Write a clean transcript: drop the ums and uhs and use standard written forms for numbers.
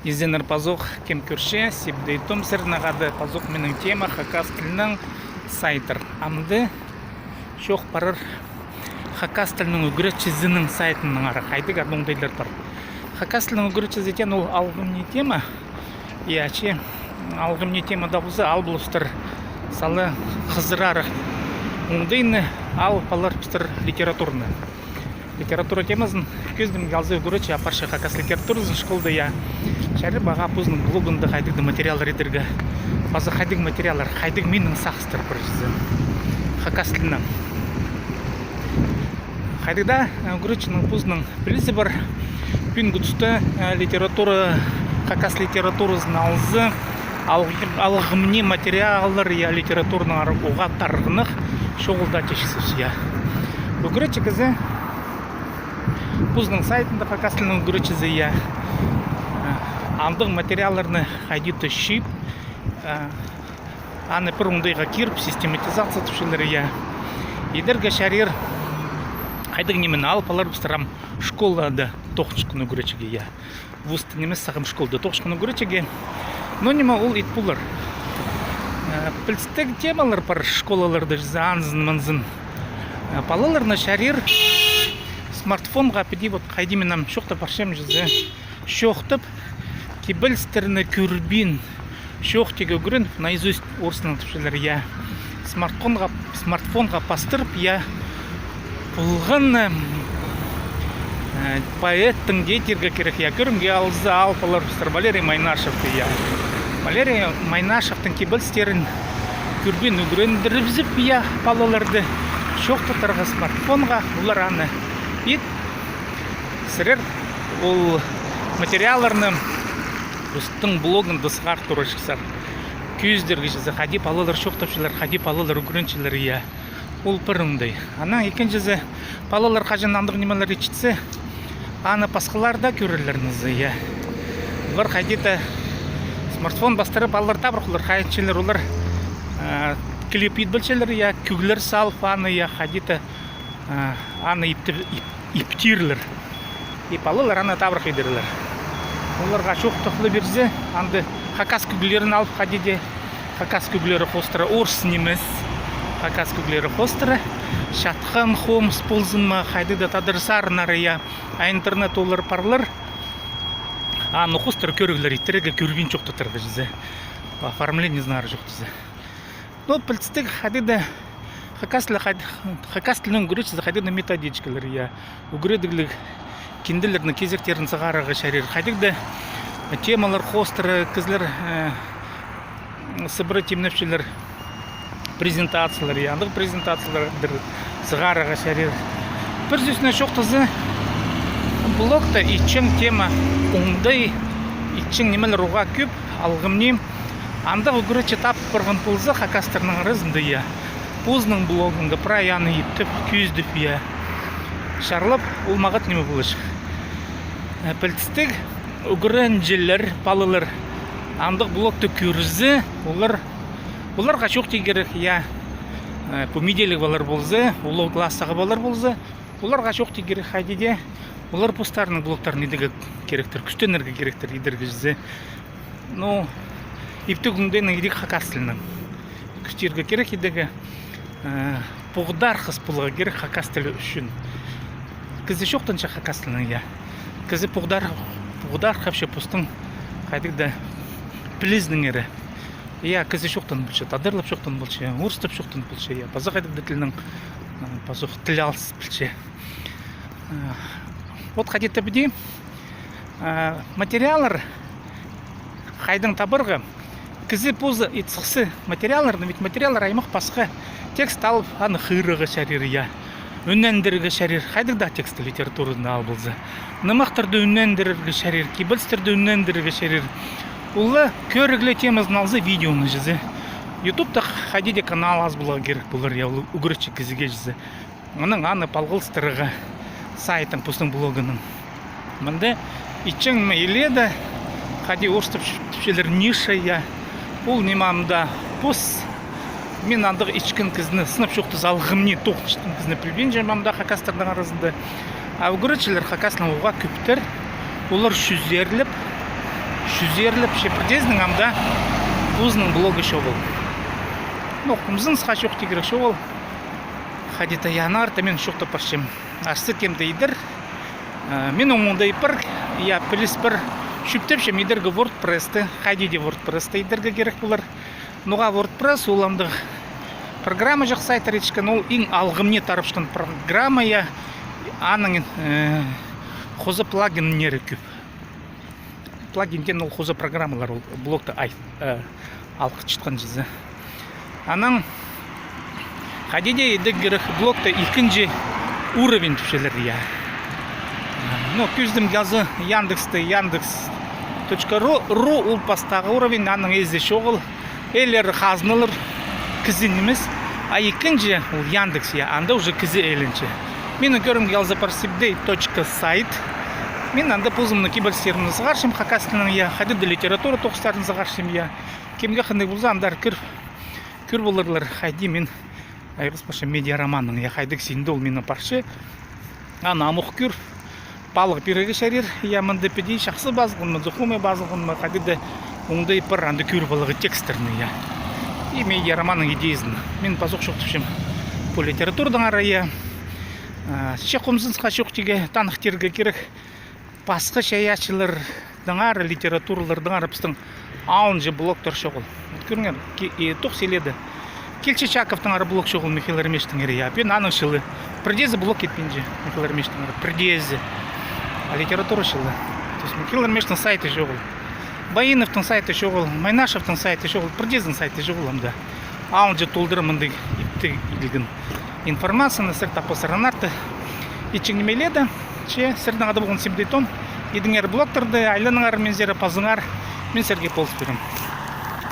Изенер пазух кем көрше, сепдей том сірнағады пазух менің тема хакас тілінің сайтыр. Амды шоқ барыр хакас тілінің үгіречізінің сайтының ары қайдық адоңдайлар бар. Хакас тілінің үгіречізетен ол алғымне тема. Яче алғымне тема да бұзы ал бұлыстыр салы қызырары. Оңдайны ал палар пістір литературны. Литература темасын көздім galзы үгіречі апаршы хакас литературызын школда я. Шәрі баға пұзының блогында қайдықты материалдар едіргі. Базы қайдық материалдар, қайдық менің сақыстыр бір жүзі. Хакас тілінің. Қайдықда үгіречінің пұзының білізі бар. Пүн күтісті литература, хакас литературызын алзы. Алғымне материалдар я литературның оға тарғынық шоғылда тешісіз я. Үгіречі кізі пұзының сайтында хакас тілінің үгіречізі я. Андық материалларны қайдеті шип, аны бір оңдайға керіп, систематизация түпшілері я. Едерге шәрер қайдық немен алып алар бұстырам школада тоқшқыны көречеге я. Вұсты немес сағым школда тоқшқыны көречеге. Но нема ол ет бұлар. Пілстік темалар бар школаларды жүзі анзын манзын. Палаларына шәрер смартфонға педи вот қайдеменам шоқты паршем жүзі шоқтып кебілстеріні көрбін шоқтеге көрін наизусть орысының түпшілері я смартфонға пастырып я бұлғын поэттің дейтерге керек я көрімге алзы алпалар бұстыр Валерий Майнашевті я Валерий Майнашевтің кебілстерін көрбін үгірендірізіп я балаларды шоқтықтарға смартфонға бұлар аны ет сірер ол материаларны Бұстың блогында сығар тұры шықсар. Көздерге жезі қади палылар шоқтапшылар, қади палылар үгіріншілер я. Ол пырыңдай. Ана екен жезі палылар қажын андық немелер ечітсе, аны пасқаларда көрілеріңізі я. Олар қадеті смартфон бастырып палылар табырқылар, қайыншілер олар клип етбілшілер я, күгілер салып аны я, қадеті аны иптирлер. И палылар аны табырқ едерлер. Оларға шоқ тұқлы берзе, анды хакас күгілерін алып қадеде. Хакас күгілері қостыры орыс немес. Хакас күгілері қостыры. Шатқан хомс ползынма қайдыда тадырсарынары я. А интернет олар парлар. Аны қостыры көрігілер еттірігі көрген жоқты тұрғы жүзі. Оформление знары жоқтызы. Но пілістік қадыда хакас тілінің үгіретшізі қадыда методичкалар я. Үгіредігілік кенделердің кезектерін сығарығы шәрер. Қайдықда темалар қостыры, кізлер сыбыры темнепшілер презентациялар, андық презентациялар сығарығы шәрер. Бір сөзіне шоқтызы блогта итчің тема оңдай, итчің немелер оға көп, алғымнем. Андық үгіретші тапып бірғын пұлзы хакастырның рызынды я. Пұзның блогында праяны еттіп, көздіп я. Шарлап, ол мағат неме бұлыш. Пілтістік үгірінжілер, балылар, андық блокты көрізі, оларға шоқ тегерік, я, помиделік балар болзы, олау классағы балар болзы, оларға шоқ тегерік қайдеде, олар постарының блоктарын едігі керектір, күстенерге керектір едіргі жүзі. Но, ептік үңдейінің едігі хакастылының. Күстерге керек едігі бұғдар қыс бұлға керек хакастылы үшін. Кізі шоқтынша хакастылының, я. Кізі бұғдар қапшы пұстың қайдықда біліздің әрі. Я, кізі шоқтын бұлшы, тадырлап шоқтын бұлшы, орыстып шоқтын бұлшы, я. Базы қайдықда тілінің тіл алыс бұлшы. Вот қадетті біде материалар қайдың табырғы. Кізі бұзы етсіқсы материалардың, ведь материалар аймақ басқа текст алып, аны қырығы шәрері, я. Үннендіргі шәрер, қайдықда тексті литературыны албылзы. Нымақтарды үннендіргі шәрер, кебілстерді үннендіргі шәрер. Олы көріглі темазын алзы видеоны жүзі. Ютубта қайдеде канал аз бұлға керек бұлыр, я үгірітші кізіге жүзі. Оның аны палғылстырығы сайтын пұстың блогының. Мында итчің еледі, қайде орыстып түпшелер ниша, я. Ол немамда пұс. Мен андық ичкін кізіні сынып шоқтыз алғымне тоқтыштың кізіні білбен жамамда хакастардың арасында. Үгіретшілер хакастың оға көптір. Олар шүзерліп, Шүзерліп шепердездің амда өзінің блогы шоғыл. Ну, құмзын сқа шоқты керек шоғыл. Хадита янар, тамен шоқты паршым. Асты кемді идір. Мен оңында ипір, я плюс бір шүптепшім идіргі WordPress-ті, хадиде WordPress-ті идіргі керек болар. Нуға WordPress оламды программа жақ сайт ретішкен, ол ең алғымне тарапшқан программа я аның қозы плагиннері көп. Плагинден ол қозы программалар ол блокты алқы чытқан жызы. Аның хадиде едігірі блокты екінші уровень түшелер я. Ну, көздім газы Яндексті, Яндекс.ру ол пастағы уровень, аның езде шоғыл, әлер қазнылыр кізін емес, а екінші ол Яндекс, анда уже кізі әлінші. Мен көрім газы парсибдей.сайт, мен анда позымны киберстерімні зғаршым, қақасының хадиді литература тоқыстарын зғаршым, кемге қындай болса, андар кір болырлар, хайди мен айғыз медиа романның, хайдық сенді ол мені паршы, ана амуқ көр, балық береге шәрер, мынды педей шақсы базғын, мұзықуме базғын, қадеді оңды епір анды көр балығы текстерні. И медиа романның идеязын. Мен пазық шоқтышым по литературдан ара. Шеқымзын сқа шоқтыге танықтерге керек басқы шаяшылардың ара, литературалардың ара біздің аунжы блоктар шоғыл. Көріңер, тоқ селеді. Келче Чаковтың ара блок шоғыл Михаил Ремештің ері. Пен аның шылы. Придезі блок кетпенже Михаил Ремештің ара. Придезі. А литература шылы. То есть Михаил Ремештің сайты шоғыл. Баиновтың сайты шоғыл. Майнашевтың сайты шоғыл. Придездің сайты шоғыл амда. Аунжы толдырымынды ипті илгін информацияны сыр тапысырын арты. Ичің немеледі. Сірдің ады болғын семдей том. Едіңер блоктарды, айлының ары мен зері пазыңар. Мен Сергей Полс берім.